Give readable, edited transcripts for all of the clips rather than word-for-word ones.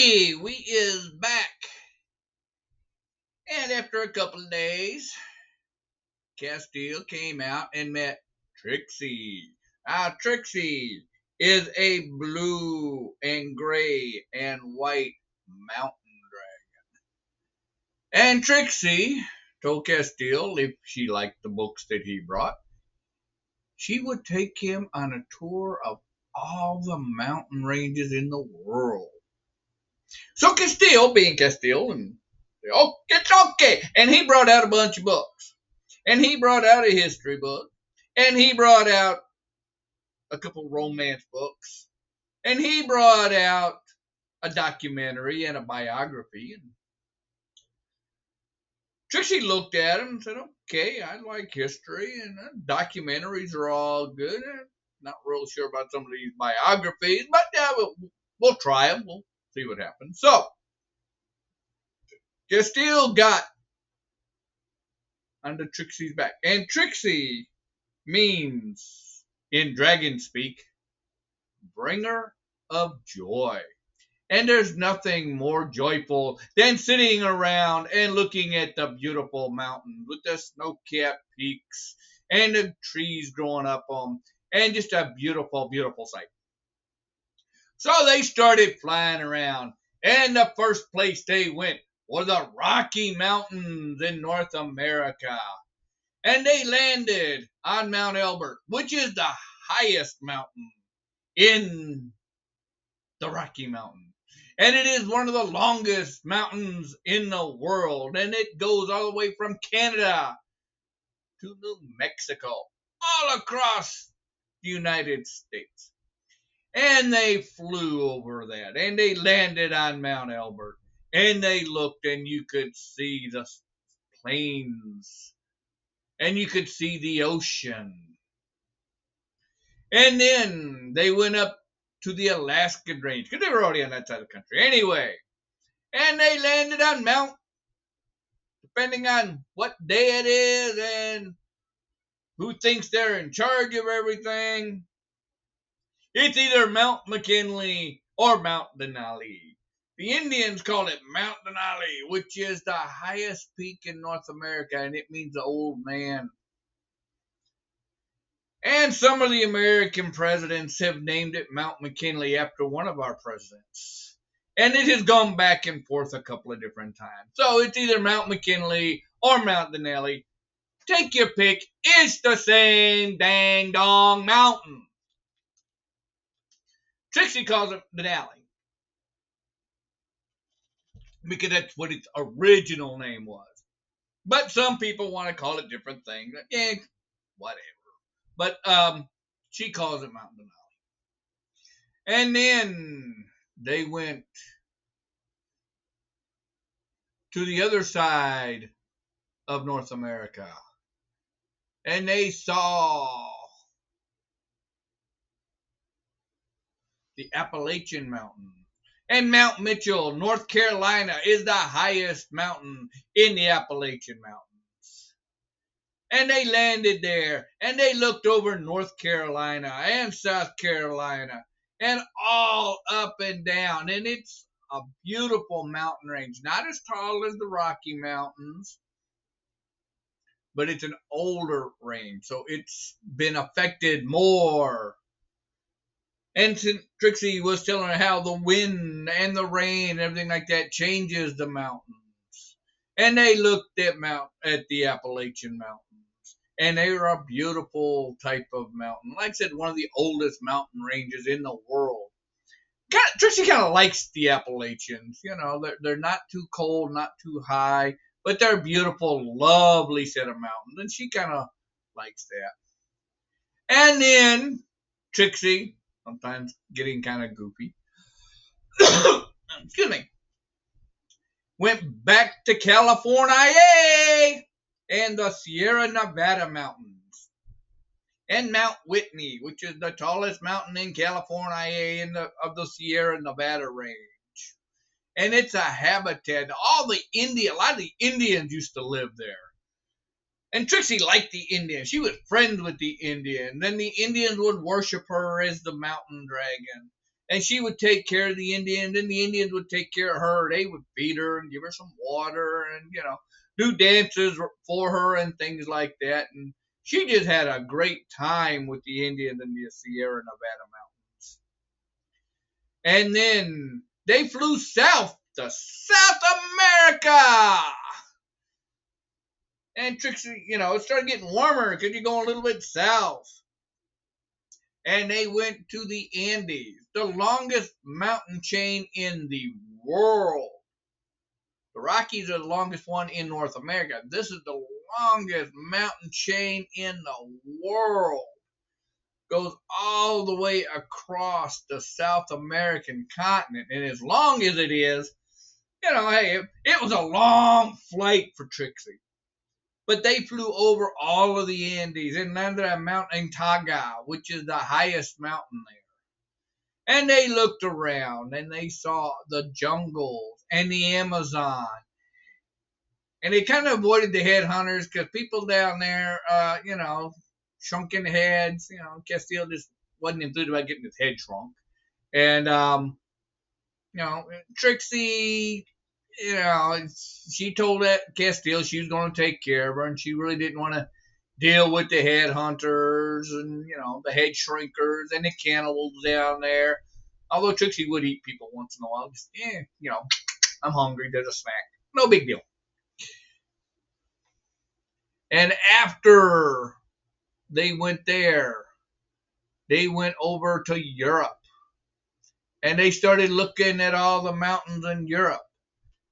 Hey, we is back. And after a couple of days, Castile came out and met Trixie. Trixie is a blue and gray and white mountain dragon. And Trixie told Castile if she liked the books that he brought, she would take him on a tour of all the mountain ranges in the world. So Castile, being Castile, and oh, it's okay. And he brought out a bunch of books. And he brought out a history book. And he brought out a couple romance books. And he brought out a documentary and a biography. And Trixie looked at him and said, okay, I like history, and documentaries are all good. Not real sure about some of these biographies, but we'll try them. We'll see what happens. So, Castile got under Trixie's back. And Trixie means, in dragon speak, bringer of joy. And there's nothing more joyful than sitting around and looking at the beautiful mountains with the snow-capped peaks and the trees growing up them, and just a beautiful, beautiful sight. So they started flying around, and the first place they went were the Rocky Mountains in North America. And they landed on Mount Elbert, which is the highest mountain in the Rocky Mountains. And it is one of the longest mountains in the world. And it goes all the way from Canada to New Mexico, all across the United States. And they flew over that. And they landed on Mount Elbert. And they looked, and you could see the plains. And you could see the ocean. And then they went up to the Alaskan range, because they were already on that side of the country anyway. And they landed on Mount, depending on what day it is and who thinks they're in charge of everything. It's either Mount McKinley or Mount Denali. The Indians call it Mount Denali, which is the highest peak in North America, and it means the old man. And some of the American presidents have named it Mount McKinley after one of our presidents. And it has gone back and forth a couple of different times. So it's either Mount McKinley or Mount Denali. Take your pick. It's the same dang dong mountain. Trixie calls it Denali, because that's what its original name was. But some people want to call it different things. Whatever. But she calls it Mount Denali. And then they went to the other side of North America. And they saw the Appalachian Mountains. And Mount Mitchell, North Carolina, is the highest mountain in the Appalachian Mountains. And they landed there, and they looked over North Carolina and South Carolina, and all up and down. And it's a beautiful mountain range, not as tall as the Rocky Mountains, but it's an older range, so it's been affected more. And Trixie was telling her how the wind and the rain and everything like that changes the mountains. And they looked at the Appalachian Mountains. And they are a beautiful type of mountain. Like I said, one of the oldest mountain ranges in the world. Trixie kind of likes the Appalachians. You know, they're not too cold, not too high, but they're beautiful, lovely set of mountains. And she kind of likes that. And then Trixie, sometimes getting kind of goofy, excuse me, went back to California and the Sierra Nevada Mountains, and Mount Whitney, which is the tallest mountain in California of the Sierra Nevada range. And it's a habitat. A lot of the Indians used to live there. And Trixie liked the Indians. She was friends with the Indians. Then the Indians would worship her as the mountain dragon. And she would take care of the Indians, and the Indians would take care of her. They would feed her and give her some water and, do dances for her and things like that. And she just had a great time with the Indians in the Sierra Nevada mountains. And then they flew south to South America. And Trixe, it started getting warmer because you're going a little bit south. And they went to the Andes, the longest mountain chain in the world. The Rockies are the longest one in North America. This is the longest mountain chain in the world. Goes all the way across the South American continent. And as long as it is, hey, it was a long flight for Trixe. But they flew over all of the Andes and landed at Mount Intaga, which is the highest mountain there. And they looked around and they saw the jungles and the Amazon. And they kind of avoided the headhunters because people down there, shrunken heads, Castel just wasn't enthused about getting his head shrunk. And, Trixe, she told that Castel she was going to take care of her, and she really didn't want to deal with the headhunters and, the head shrinkers and the cannibals down there. Although Trixe would eat people once in a while. Just, I'm hungry, there's a snack. No big deal. And after they went there, they went over to Europe. And they started looking at all the mountains in Europe.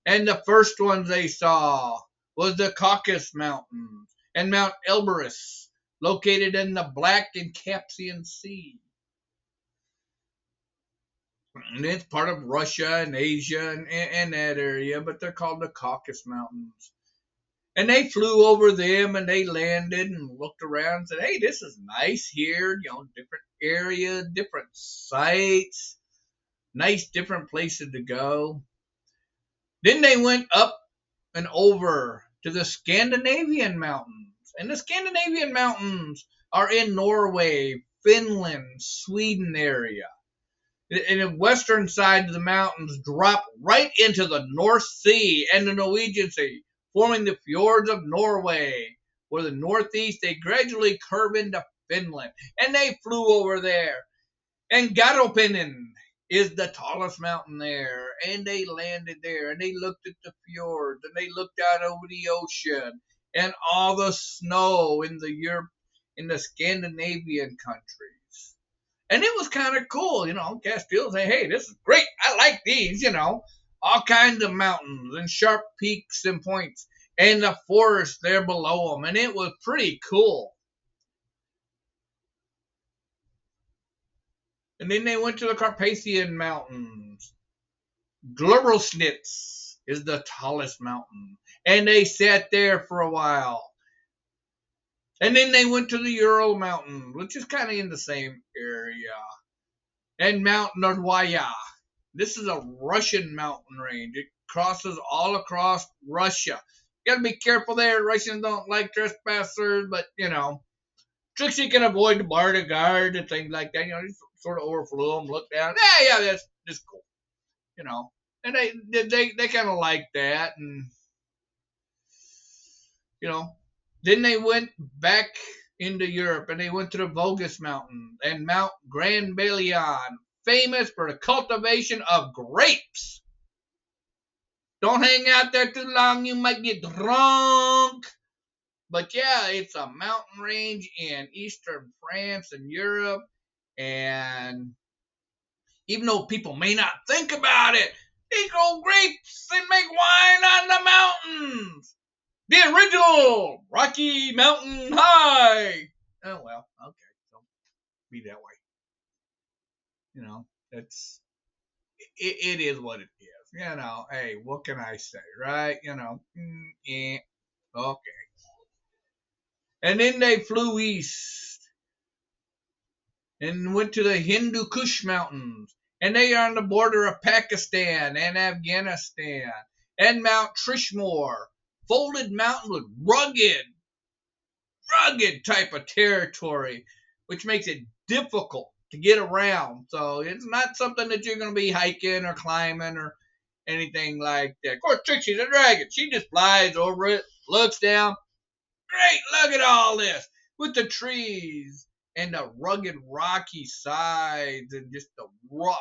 And the first ones they saw was the Caucasus Mountains and Mount Elbrus, located in the Black and Caspian Sea. And it's part of Russia and Asia and that area, but they're called the Caucasus Mountains. And they flew over them and they landed and looked around and said, hey, this is nice here, different areas, different sites, nice different places to go. Then they went up and over to the Scandinavian mountains. And the Scandinavian mountains are in Norway, Finland, Sweden area. And the western side of the mountains drop right into the North Sea and the Norwegian Sea, forming the fjords of Norway. Where the northeast, they gradually curve into Finland. And they flew over there. And Gardopinen is the tallest mountain there, and they landed there, and they looked at the fjords, and they looked out over the ocean, and all the snow in the Scandinavian countries. And it was kind of cool, Castel saying, hey, this is great, I like these, all kinds of mountains, and sharp peaks and points, and the forest there below them, and it was pretty cool. And then they went to the Carpathian Mountains. Glurblsnitz is the tallest mountain. And they sat there for a while. And then they went to the Ural Mountains, which is kind of in the same area. And Mount Nordwaya. This is a Russian mountain range. It crosses all across Russia. You gotta be careful there. Russians don't like trespassers, but, Trixe can avoid the bar to guard and things like that. Just sort of overflew them, look down. Yeah, that's cool. And they kind of like that, and then they went back into Europe and they went to the Vosges Mountains and Mount Grand Balion, famous for the cultivation of grapes. Don't hang out there too long, you might get drunk. But yeah, it's a mountain range in eastern France and Europe. And even though people may not think about it, they grow grapes and make wine on the mountains. The original Rocky Mountain High. Oh, well, okay. So be that way. It is what it is. Hey, what can I say, right? Yeah. Okay. And then they flew east and went to the Hindu Kush Mountains. And they are on the border of Pakistan and Afghanistan. And Mount Trishmore, folded mountain with rugged type of territory, which makes it difficult to get around. So it's not something that you're going to be hiking or climbing or anything like that. Of course, Trixie's a dragon. She just flies over it, looks down. Great, look at all this with the trees and the rugged, rocky sides and just the rough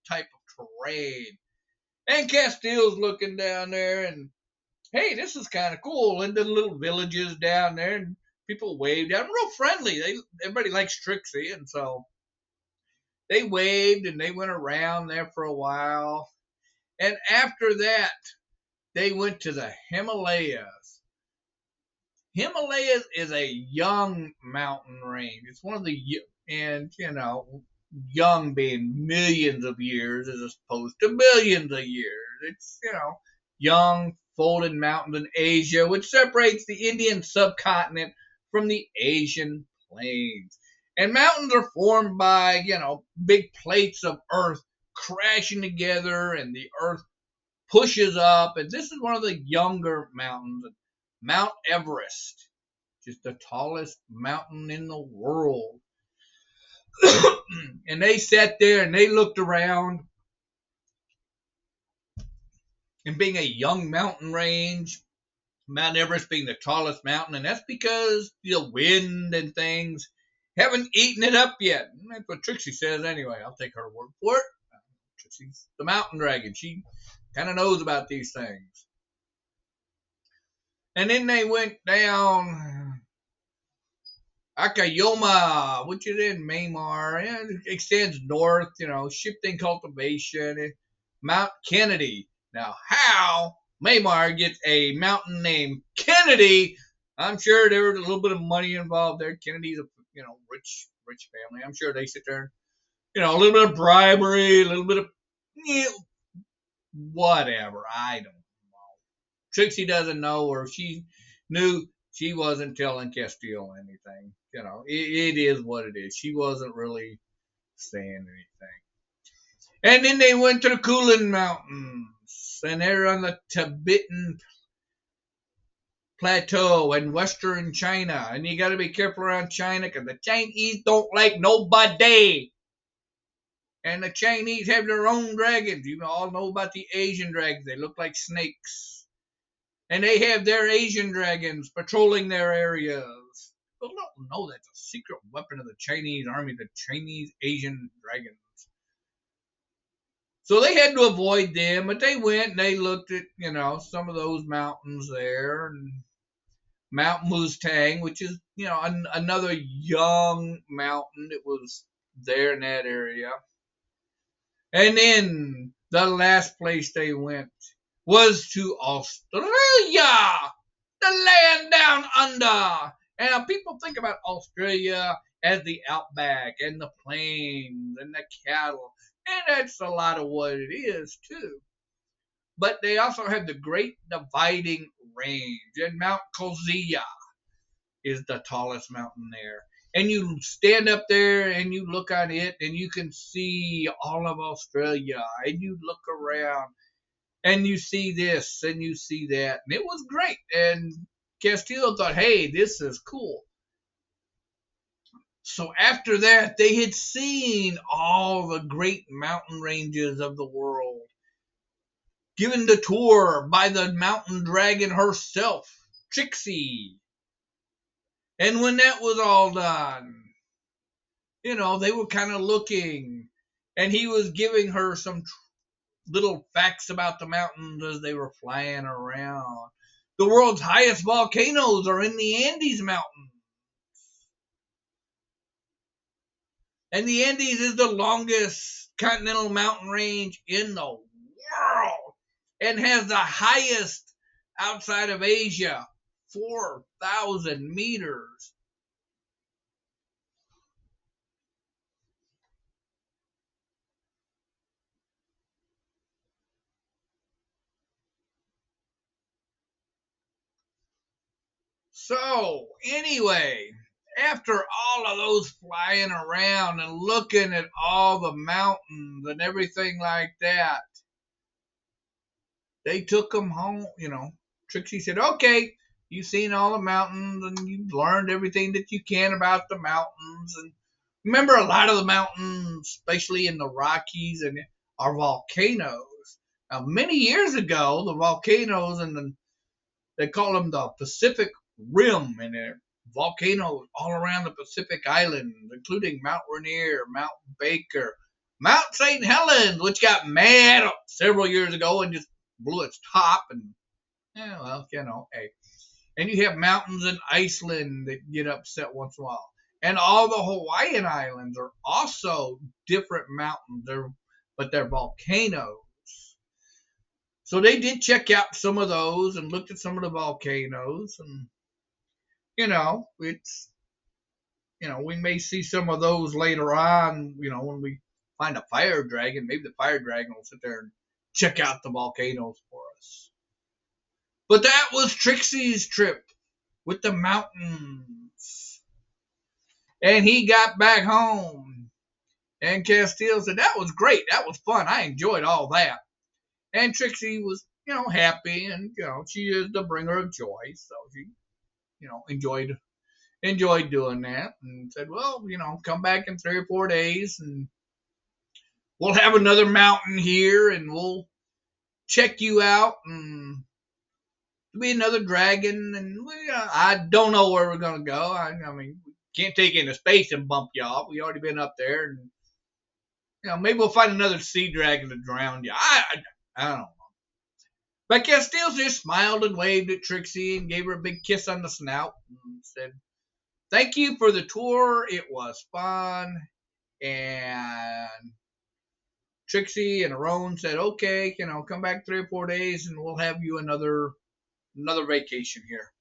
type of terrain. And Castile's looking down there and, hey, this is kind of cool. And the little villages down there and people wave down, real friendly. Everybody likes Trixie, and so they waved and they went around there for a while. And after that, they went to the Himalayas. Himalayas is a young mountain range. It's one of the, and young being millions of years as opposed to billions of years. It's, young folded mountains in Asia, which separates the Indian subcontinent from the Asian plains. And mountains are formed by, big plates of earth crashing together, and the earth pushes up. And this is one of the younger mountains, Mount Everest, just the tallest mountain in the world. And they sat there and they looked around. And being a young mountain range, Mount Everest being the tallest mountain, and that's because the wind and things haven't eaten it up yet. And that's what Trixie says anyway. I'll take her word for it. Trixie's the mountain dragon. She kind of knows about these things. And then they went down Akayoma, which is in Myanmar, and it extends north, shifting cultivation, Mount Kennedy. Now, how Myanmar gets a mountain named Kennedy, I'm sure there was a little bit of money involved there. Kennedy's a rich family. I'm sure they sit there, a little bit of bribery, a little bit of whatever. I don't know. Trixie doesn't know, or if she knew, she wasn't telling Castile anything. It is what it is. She wasn't really saying anything. And then they went to the Kulin Mountains, and they're on the Tibetan Plateau in western China. And you got to be careful around China because the Chinese don't like nobody. And the Chinese have their own dragons. You all know about the Asian dragons. They look like snakes. And they have their Asian dragons patrolling their areas. People don't know that's a secret weapon of the Chinese army, the Chinese Asian dragons. So they had to avoid them, but they went and they looked at, some of those mountains there. And Mount Mustang, which is, another young mountain that was there in that area. And then the last place they went was to Australia, the land down under. And people think about Australia as the outback and the plains and the cattle. And that's a lot of what it is, too. But they also have the Great Dividing Range. And Mount Kosciuszko is the tallest mountain there. And you stand up there and you look on it and you can see all of Australia. And you look around and you see this and you see that. And it was great. And Castile thought, hey, this is cool. So after that, they had seen all the great mountain ranges of the world, given the tour by the mountain dragon herself, Trixie. And when that was all done, they were kind of looking, and he was giving her some little facts about the mountains as they were flying around. The world's highest volcanoes are in the Andes Mountains. And the Andes is the longest continental mountain range in the world and has the highest outside of Asia, 4,000 meters. So, anyway, after all of those flying around and looking at all the mountains and everything like that, they took them home. Trixie said, okay, you've seen all the mountains and you've learned everything that you can about the mountains. And Remember, a lot of the mountains, especially in the Rockies, and are volcanoes. Now, many years ago, the volcanoes they call them the Pacific Rim, and they're volcanoes all around the Pacific Islands, including Mount Rainier, Mount Baker, Mount St. Helens, which got mad several years ago and just blew its top. And yeah, well, hey. And you have mountains in Iceland that get upset once in a while. And all the Hawaiian islands are also different mountains, but they're volcanoes. So they did check out some of those and looked at some of the volcanoes, and it's we may see some of those later on. When we find a fire dragon, maybe the fire dragon will sit there and check out the volcanoes for us. But that was Trixie's trip with the mountains, and he got back home. And Castile said that was great, that was fun, I enjoyed all that. And Trixie was, happy, and she is the bringer of joy, so she, enjoyed doing that, and said, well, come back in 3 or 4 days, and we'll have another mountain here, and we'll check you out, and be another dragon, and I don't know where we're gonna go. I mean, we can't take you into space and bump you off. We already been up there, and maybe we'll find another sea dragon to drown you. I don't know. But Castile just smiled and waved at Trixie and gave her a big kiss on the snout and said, "Thank you for the tour. It was fun." And Trixie and Aaron said, "Okay, come back 3 or 4 days, and we'll have you another vacation here."